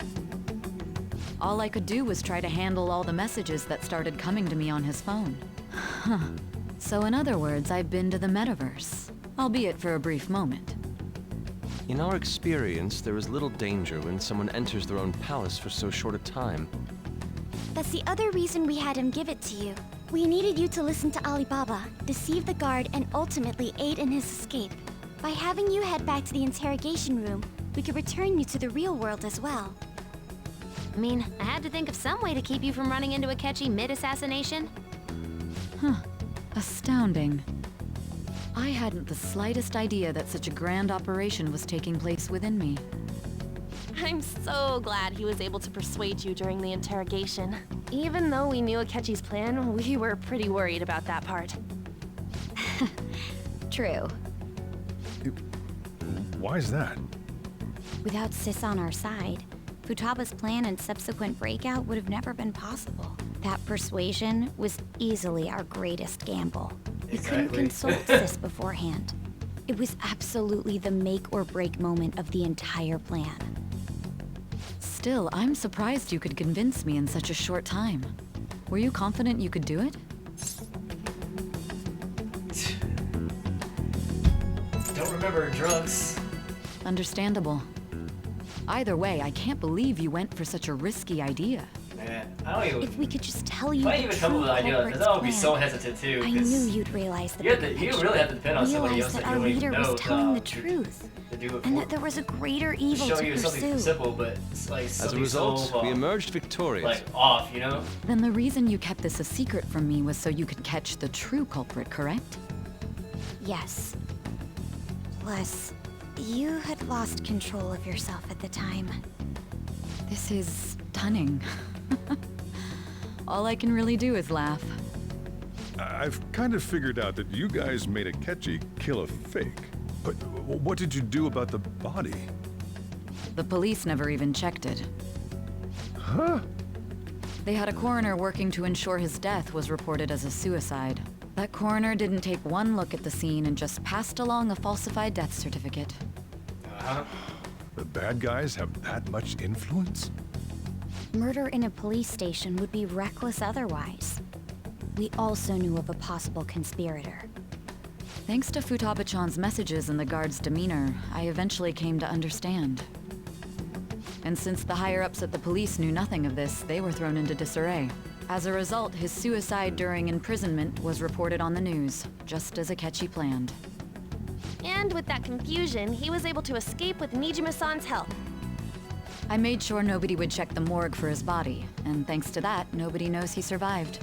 All I could do was try to handle all the messages that started coming to me on his phone. Huh. So in other words, I've been to the metaverse, albeit for a brief moment. In our experience, there is little danger when someone enters their own palace for so short a time. That's the other reason we had him give it to you. We needed you to listen to Alibaba, deceive the guard, and ultimately aid in his escape. By having you head back to the interrogation room, We could return you to the real world as well. I mean, I had to think of some way to keep you from running into Akechi mid-assassination. Huh. Astounding. I hadn't the slightest idea that such a grand operation was taking place within me. I'm so glad he was able to persuade you during the interrogation. Even though we knew Akechi's plan, we were pretty worried about that part. True. Why is that? Without Sis on our side, Futaba's plan and subsequent breakout would have never been possible. That persuasion was easily our greatest gamble. We couldn't consult Sis beforehand. It was absolutely the make or break moment of the entire plan. Still, I'm surprised you could convince me in such a short time. Were you confident you could do it? Don't remember drugs. Understandable. Either way, I can't believe you went for such a risky idea. Man, I don't even... If we could just tell you if I the even come up true with an idea, culprit's because I would be plan, so hesitant too. I knew you'd realize the you really have to depend on somebody else that that our you don't even leader know was telling the truth, to do it and for. that there was a greater evil Show to you something pursue. simple, but it's like As a something result, so, we emerged victorious. like off, you know? Then the reason you kept this a secret from me was so you could catch the true culprit, correct? Yes. Plus, you had lost control of yourself at the time. This is stunning. All I can really do is laugh. I've kind of figured out that you guys made Akechi kill a fake. But what did you do about the body? The police never even checked it. Huh? They had a coroner working to ensure his death was reported as a suicide. That coroner didn't take one look at the scene and just passed along a falsified death certificate. The bad guys have that much influence? Murder in a police station would be reckless otherwise. We also knew of a possible conspirator. Thanks to Futaba-chan's messages and the guard's demeanor, I eventually came to understand. And since the higher-ups at the police knew nothing of this, they were thrown into disarray. As a result, his suicide during imprisonment was reported on the news, just as Akechi planned. And with that confusion, he was able to escape with Nijima-san's help. I made sure nobody would check the morgue for his body, and thanks to that, nobody knows he survived.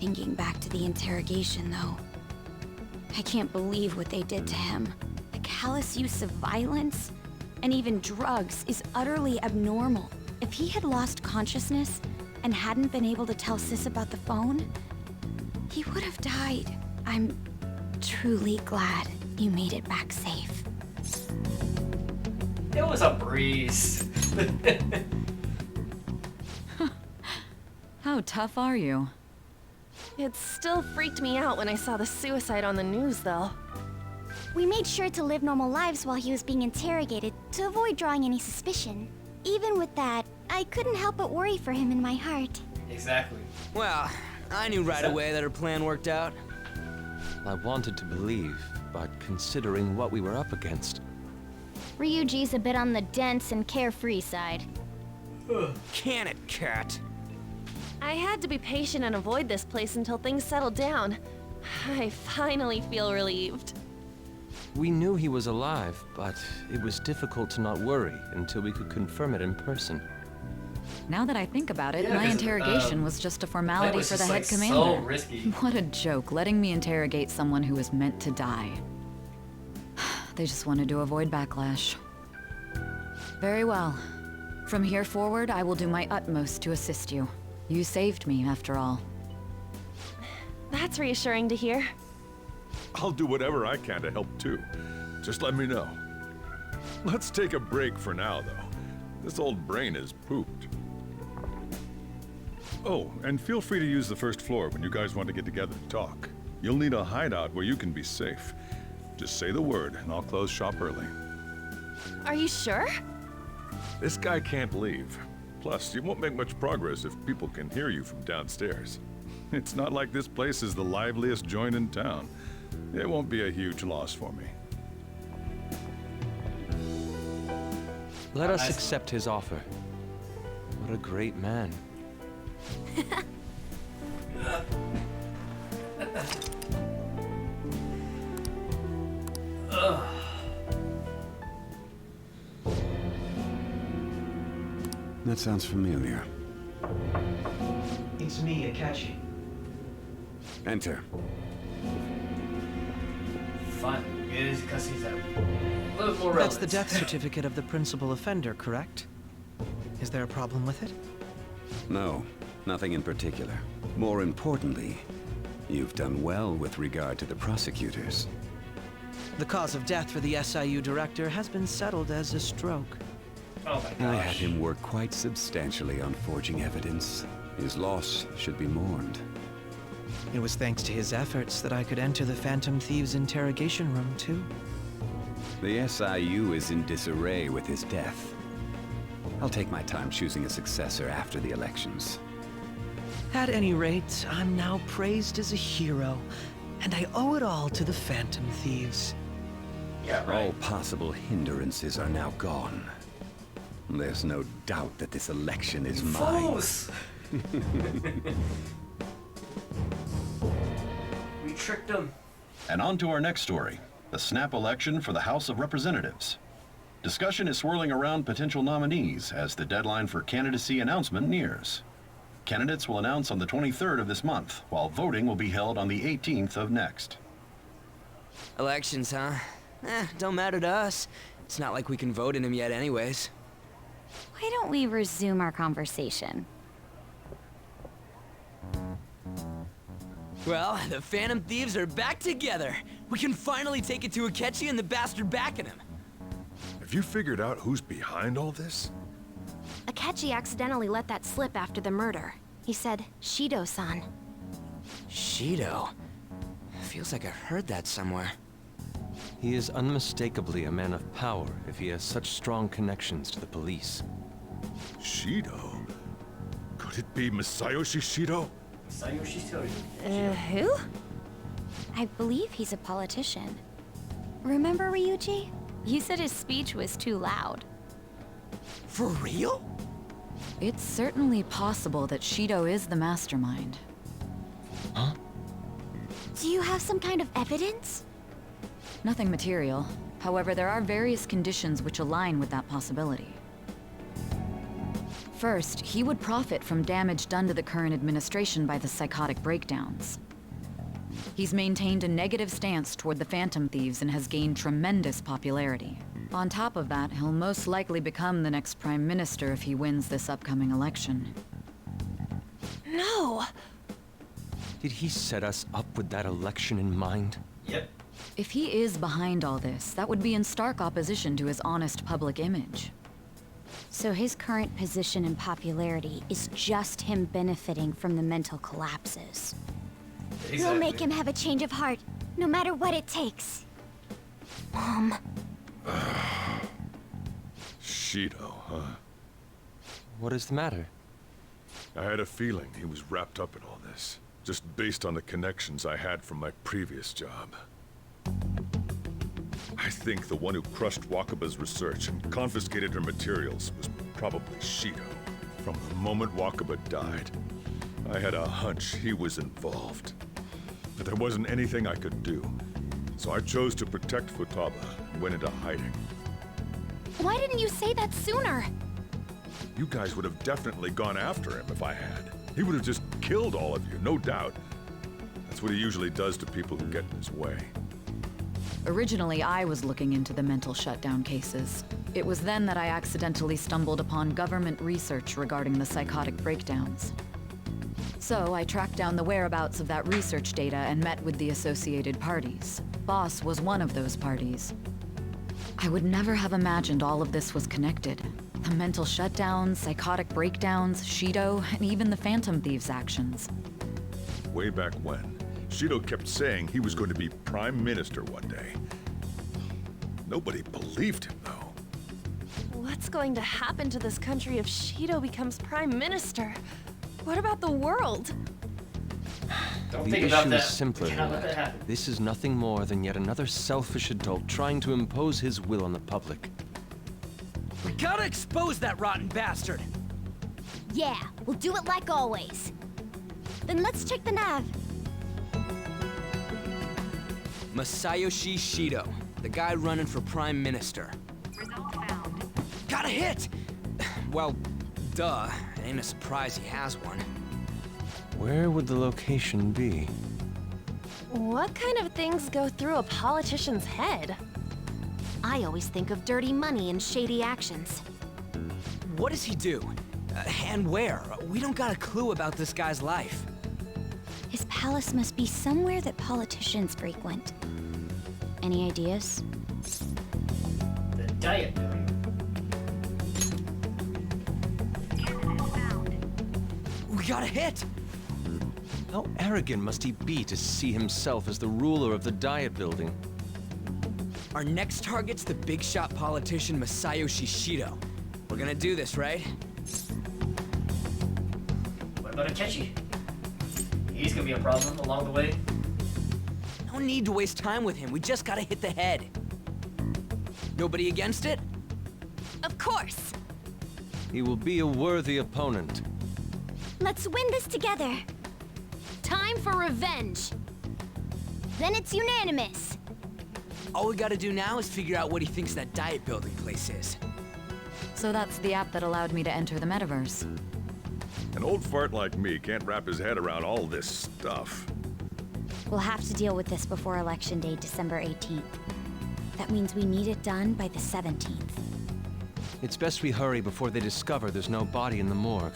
Thinking back to the interrogation, though, I can't believe what they did to him. The callous use of violence, and even drugs, is utterly abnormal. If he had lost consciousness and hadn't been able to tell Sis about the phone, he would have died. I'm truly glad you made it back safe. It was a breeze. How tough are you? It still freaked me out when I saw the suicide on the news, though. We made sure to live normal lives while he was being interrogated to avoid drawing any suspicion. Even with that, I couldn't help but worry for him in my heart. Exactly. Well, I knew right away that her plan worked out. I wanted to believe, but considering what we were up against. Ryuji's a bit on the dense and carefree side. Can it, cat? I had to be patient and avoid this place until things settled down. I finally feel relieved. We knew he was alive, but it was difficult to not worry until we could confirm it in person. Now that I think about it, Yeah, my 'cause, interrogation was just a formality was for the just, head like, commander. so risky. What a joke, letting me interrogate someone who was meant to die. They just wanted to avoid backlash. Very well. From here forward, I will do my utmost to assist you. You saved me, after all. That's reassuring to hear. I'll do whatever I can to help too. Just let me know. Let's take a break for now, though. This old brain is pooped. Oh, and feel free to use the first floor when you guys want to get together to talk. You'll need a hideout where you can be safe. Just say the word, and I'll close shop early. Are you sure? This guy can't leave. Plus, you won't make much progress if people can hear you from downstairs. It's not like this place is the liveliest joint in town. It won't be a huge loss for me. Let us accept his offer. What a great man. That sounds familiar. It's me, Akechi. Enter. Fun. It is because he's a little more relevant. That's the death certificate of the principal offender, correct? Is there a problem with it? No, nothing in particular. More importantly, you've done well with regard to the prosecutors. The cause of death for the SIU director has been settled as a stroke. Oh my gosh. I had him work quite substantially on forging evidence. His loss should be mourned. It was thanks to his efforts that I could enter the Phantom Thieves' interrogation room, too. The SIU is in disarray with his death. I'll take my time choosing a successor after the elections. At any rate, I'm now praised as a hero, and I owe it all to the Phantom Thieves. Yeah, right. All possible hindrances are now gone. There's no doubt that this election is mine. Fools! We tricked them. And on to our next story, the snap election for the House of Representatives. Discussion is swirling around potential nominees as the deadline for candidacy announcement nears. Candidates will announce on the 23rd of this month, while voting will be held on the 18th of next. Elections, huh? Don't matter to us. It's not like we can vote in them yet anyways. Why don't we resume our conversation? Well, the Phantom Thieves are back together. We can finally take it to Akechi and the bastard backing him. Have you figured out who's behind all this? Akechi accidentally let that slip after the murder. He said, Shido-san. Shido? Feels like I've heard that somewhere. He is unmistakably a man of power if he has such strong connections to the police. Shido? Could it be Masayoshi Shido? Masayoshi Shido. Who? I believe he's a politician. Remember Ryuji? You said his speech was too loud. For real? It's certainly possible that Shido is the mastermind. Huh? Do you have some kind of evidence? Nothing material. However, there are various conditions which align with that possibility. First, he would profit from damage done to the current administration by the psychotic breakdowns. He's maintained a negative stance toward the Phantom Thieves and has gained tremendous popularity. On top of that, he'll most likely become the next Prime Minister if he wins this upcoming election. No! Did he set us up with that election in mind? Yep. If he is behind all this, that would be in stark opposition to his honest public image. So his current position and popularity is just him benefiting from the mental collapses. Exactly. We'll make him have a change of heart, no matter what it takes. Mom. Shido, huh? What is the matter? I had a feeling he was wrapped up in all this, just based on the connections I had from my previous job. I think the one who crushed Wakaba's research and confiscated her materials was probably Shido. From the moment Wakaba died, I had a hunch he was involved. But there wasn't anything I could do, so I chose to protect Futaba and went into hiding. Why didn't you say that sooner? You guys would have definitely gone after him if I had. He would have just killed all of you, no doubt. That's what he usually does to people who get in his way. Originally, I was looking into the mental shutdown cases. It was then that I accidentally stumbled upon government research regarding the psychotic breakdowns. So I tracked down the whereabouts of that research data and met with the associated parties. Boss was one of those parties. I would never have imagined all of this was connected. The mental shutdowns, psychotic breakdowns, Shido, and even the Phantom Thieves' actions. Way back when, Shido kept saying he was going to be Prime Minister one day. Nobody believed him, though. What's going to happen to this country if Shido becomes Prime Minister? What about the world? Don't The think about issue that. is simpler Cannot than let that that. happen. This is nothing more than yet another selfish adult trying to impose his will on the public. We gotta expose that rotten bastard! Yeah, we'll do it like always. Then let's check the nav. Masayoshi Shido, the guy running for Prime Minister. Got a hit! Well, duh. It ain't a surprise he has one. Where would the location be? What kind of things go through a politician's head? I always think of dirty money and shady actions. What does he do? And where? We don't got a clue about this guy's life. His palace must be somewhere that politicians frequent. Any ideas? The diet building. We got a hit! How arrogant must he be to see himself as the ruler of the Diet Building? Our next target's the big shot politician Masayoshi Shido. We're gonna do this, right? What about Akechi? He's gonna be a problem along the way. No need to waste time with him. We just gotta hit the head. Nobody against it? Of course! He will be a worthy opponent. Let's win this together. Time for revenge! Then it's unanimous. All we gotta do now is figure out what he thinks that diet building place is. So that's the app that allowed me to enter the metaverse. An old fart like me can't wrap his head around all this stuff. We'll have to deal with this before Election Day, December 18th. That means we need it done by the 17th. It's best we hurry before they discover there's no body in the morgue.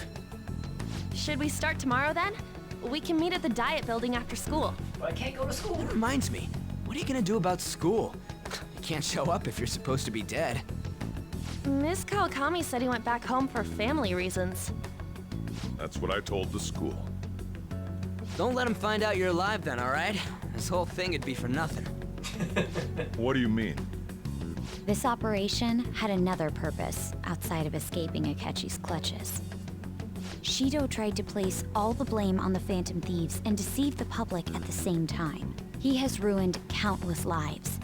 Should we start tomorrow then? We can meet at the Diet Building after school. But I can't go to school. That reminds me. What are you gonna do about school? You can't show up if you're supposed to be dead. Miss Kawakami said he went back home for family reasons. That's what I told the school. Don't let him find out you're alive then, alright? This whole thing would be for nothing. What do you mean? This operation had another purpose outside of escaping Akechi's clutches. Shido tried to place all the blame on the Phantom Thieves and deceive the public at the same time. He has ruined countless lives,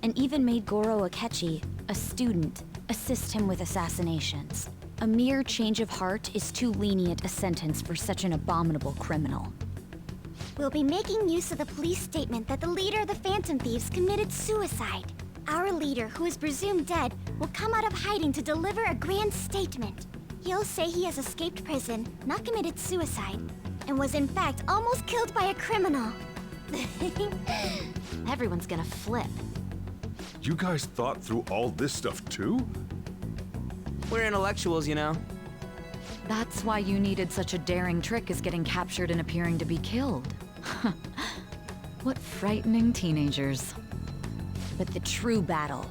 and even made Goro Akechi, a student, assist him with assassinations. A mere change of heart is too lenient a sentence for such an abominable criminal. We'll be making use of the police statement that the leader of the Phantom Thieves committed suicide. Our leader, who is presumed dead, will come out of hiding to deliver a grand statement. He'll say he has escaped prison, not committed suicide, and was in fact almost killed by a criminal. Everyone's gonna flip. You guys thought through all this stuff too? We're intellectuals, you know. That's why you needed such a daring trick as getting captured and appearing to be killed. What frightening teenagers. But the true battle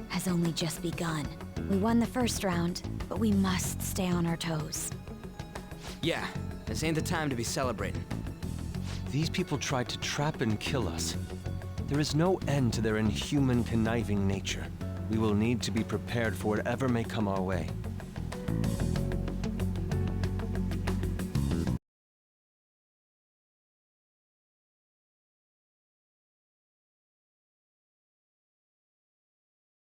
has only just begun. We won the first round, but we must stay on our toes. Yeah, this ain't the time to be celebrating. These people tried to trap and kill us. There is no end to their inhuman, conniving nature. We will need to be prepared for whatever may come our way.